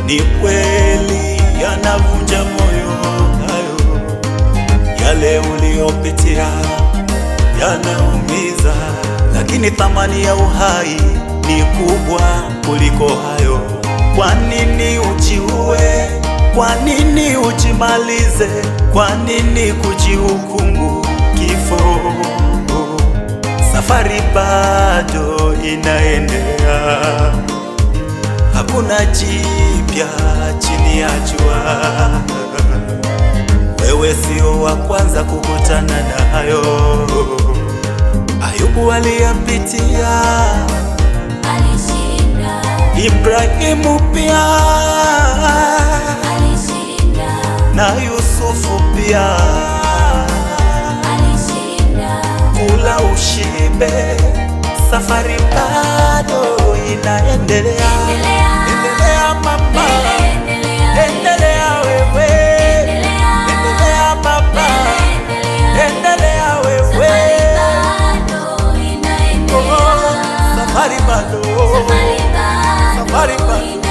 Ni kweli yanavunja moyo hayo, yale uliopitia yanaumiza, lakini thamani ya uhai ni kubwa kuliko hayo. Kwa nini ujiue? Kwa nini ujimalize? Kwa nini kujihukumu kifo? Safari bado inaendelea, hakuna jipya chini ya jua. Wewe sio wa kwanza kukutana na hayo. Ayubu aliyapitia, alishinda. Ibrahimu pia Alishinda. na Yusufu pia Alishinda. kula ushibe, safari bado inaendelea. Endelea mama, endelea wewe, endelea baba, endelea wewe. Oh, safari bado, safari bado.